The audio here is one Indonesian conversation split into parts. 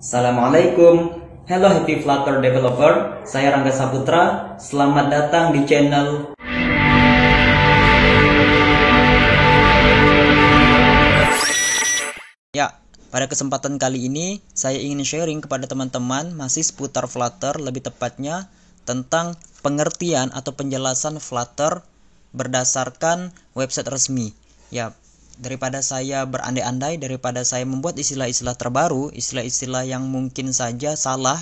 Assalamualaikum, hello happy Flutter developer, saya Rangga Saputra, selamat datang di channel. Ya, pada kesempatan kali ini saya ingin sharing kepada teman-teman masih seputar Flutter, lebih tepatnya tentang pengertian atau penjelasan Flutter berdasarkan website resmi. Ya, daripada saya berandai-andai, daripada saya membuat istilah-istilah terbaru, istilah-istilah yang mungkin saja salah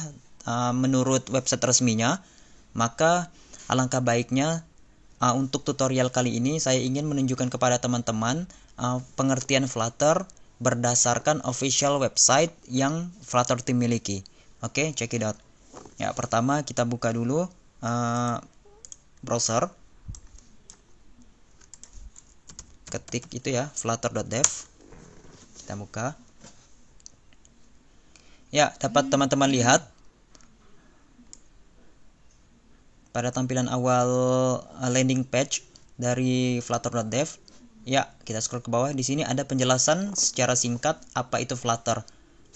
menurut website resminya, maka alangkah baiknya untuk tutorial kali ini saya ingin menunjukkan kepada teman-teman pengertian Flutter berdasarkan official website yang Flutter Team miliki. Oke, check it out. Ya, pertama kita buka dulu browser. Ketik itu ya, flutter.dev. Kita buka. Ya, dapat teman-teman lihat pada tampilan awal landing page dari flutter.dev. Ya, kita scroll ke bawah. Di sini ada penjelasan secara singkat apa itu Flutter.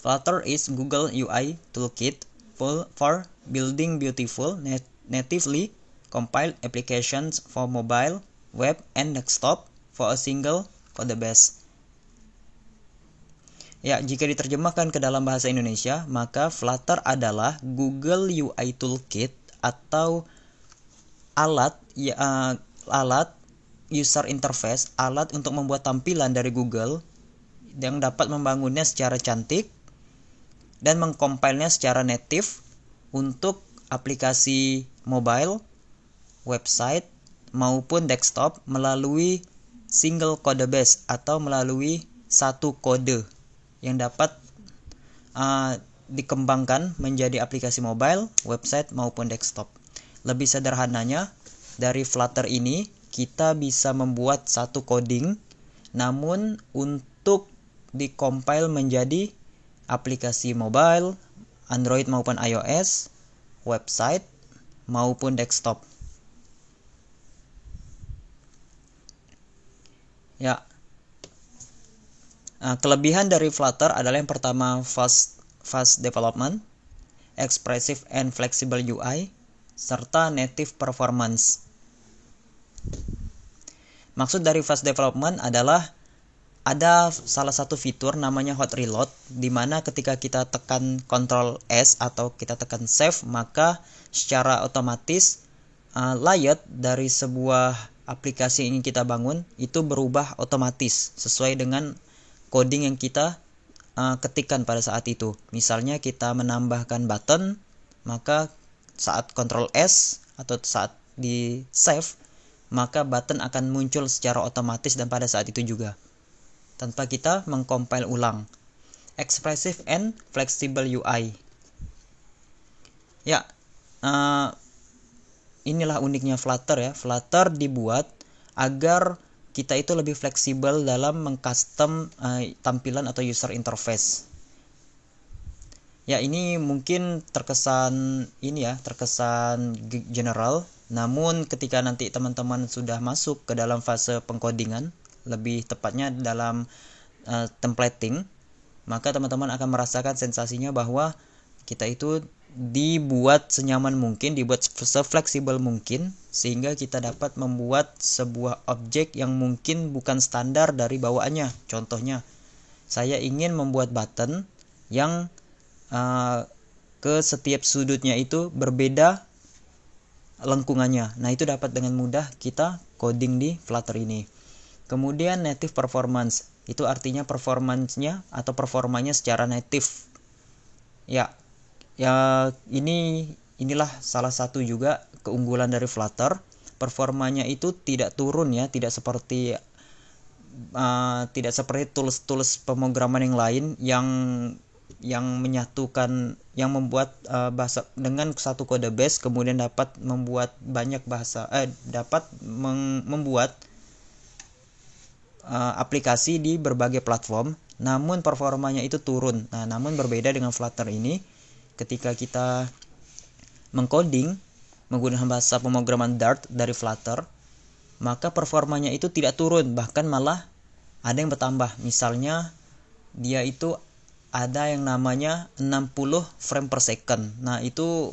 Flutter is Google UI toolkit for building beautiful natively compiled applications for mobile, web, and desktop for a single code base. Ya, jika diterjemahkan ke dalam bahasa Indonesia, maka Flutter adalah Google UI toolkit atau alat user interface, alat untuk membuat tampilan dari Google yang dapat membangunnya secara cantik dan mengcompile-nya secara native untuk aplikasi mobile, website, maupun desktop melalui single code base atau melalui satu kode yang dapat dikembangkan menjadi aplikasi mobile, website, maupun desktop. Lebih sederhananya, dari Flutter ini kita bisa membuat satu coding, namun untuk dikompil menjadi aplikasi mobile, Android maupun iOS, website, maupun desktop. Ya, kelebihan dari Flutter adalah yang pertama fast development, expressive and flexible UI, serta native performance. Maksud dari fast development adalah ada salah satu fitur namanya hot reload, di mana ketika kita tekan Ctrl S atau kita tekan save, maka secara otomatis layout dari sebuah aplikasi yang ingin kita bangun itu berubah otomatis sesuai dengan coding yang kita ketikkan pada saat itu. Misalnya kita menambahkan button, maka saat Ctrl S atau saat di save, maka button akan muncul secara otomatis dan pada saat itu juga, tanpa kita mengcompile ulang. Expressive and flexible UI. Ya, inilah uniknya Flutter ya. Flutter dibuat agar kita itu lebih fleksibel dalam mengcustom tampilan atau user interface. Ya, ini mungkin terkesan general, namun ketika nanti teman-teman sudah masuk ke dalam fase pengkodingan, lebih tepatnya dalam templating, maka teman-teman akan merasakan sensasinya bahwa kita itu dibuat senyaman mungkin, dibuat sefleksibel mungkin, sehingga kita dapat membuat sebuah objek yang mungkin bukan standar dari bawaannya. Contohnya, saya ingin membuat button yang ke setiap sudutnya itu berbeda lengkungannya. Nah, itu dapat dengan mudah kita coding di Flutter ini. Kemudian native performance, itu artinya performanya secara native. Ya, inilah salah satu juga keunggulan dari Flutter. Performanya itu tidak turun ya, tidak seperti tools pemrograman yang lain yang menyatukan, yang membuat bahasa dengan satu kode base, kemudian dapat membuat banyak membuat aplikasi di berbagai platform, namun performanya itu turun. Nah, namun berbeda dengan Flutter ini, ketika kita mengcoding menggunakan bahasa pemrograman Dart dari Flutter, maka performanya itu tidak turun, bahkan malah ada yang bertambah. Misalnya dia itu ada yang namanya 60 frame per second. Nah, itu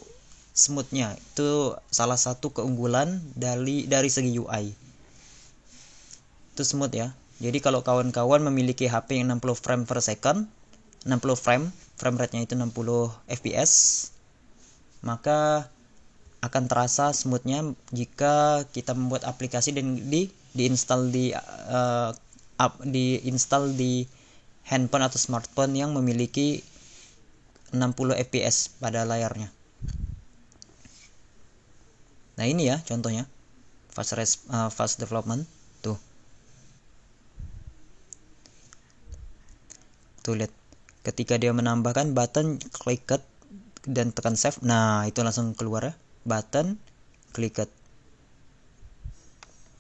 smoothnya, itu salah satu keunggulan dari segi UI. Itu smooth ya. Jadi kalau kawan-kawan memiliki HP yang 60 frame per second, 60 frame rate-nya itu 60 fps, maka akan terasa smoothnya jika kita membuat aplikasi dan diinstal di handphone atau smartphone yang memiliki 60 fps pada layarnya. Nah, ini ya contohnya fast development tuh lihat, ketika dia menambahkan button click it dan tekan save, nah itu langsung keluar ya, button click it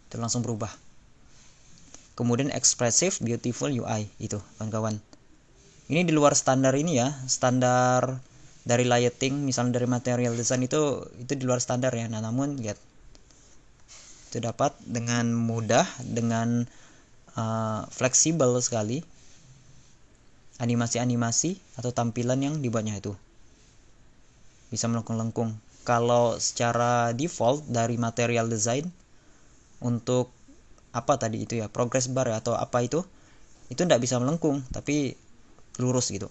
itu langsung berubah. Kemudian expressive beautiful UI itu kawan-kawan, ini di luar standar ini ya, standar dari lighting misalnya dari material design itu di luar standar ya. Nah, namun lihat itu dapat dengan mudah, dengan fleksibel sekali animasi-animasi atau tampilan yang dibuatnya itu bisa melengkung-lengkung. Kalau secara default dari material design untuk apa tadi itu ya, progress bar ya, atau apa itu tidak bisa melengkung tapi lurus gitu.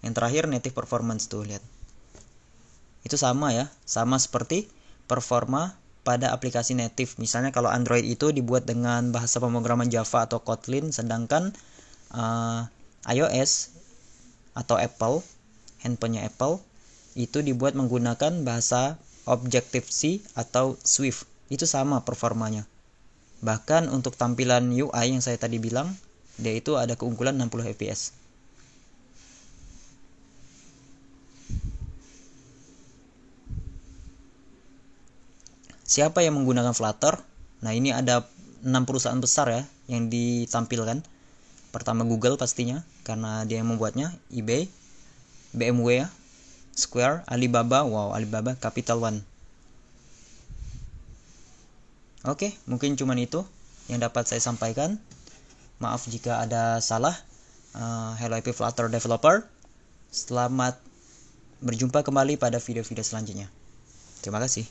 Yang terakhir native performance tuh lihat, itu sama ya, sama seperti performa pada aplikasi native. Misalnya kalau Android itu dibuat dengan bahasa pemrograman Java atau Kotlin, sedangkan iOS atau Apple, handphonenya Apple itu dibuat menggunakan bahasa Objective-C atau Swift. Itu sama performanya. Bahkan untuk tampilan UI yang saya tadi bilang, dia itu ada keunggulan 60 fps. Siapa yang menggunakan Flutter? Nah, ini ada 6 perusahaan besar ya yang ditampilkan. Pertama Google pastinya, karena dia yang membuatnya, eBay, BMW ya, Square, Alibaba, Alibaba, Capital One. Oke, mungkin cuman itu yang dapat saya sampaikan. Maaf jika ada salah. Hello happy Flutter developer. Selamat berjumpa kembali pada video-video selanjutnya. Terima kasih.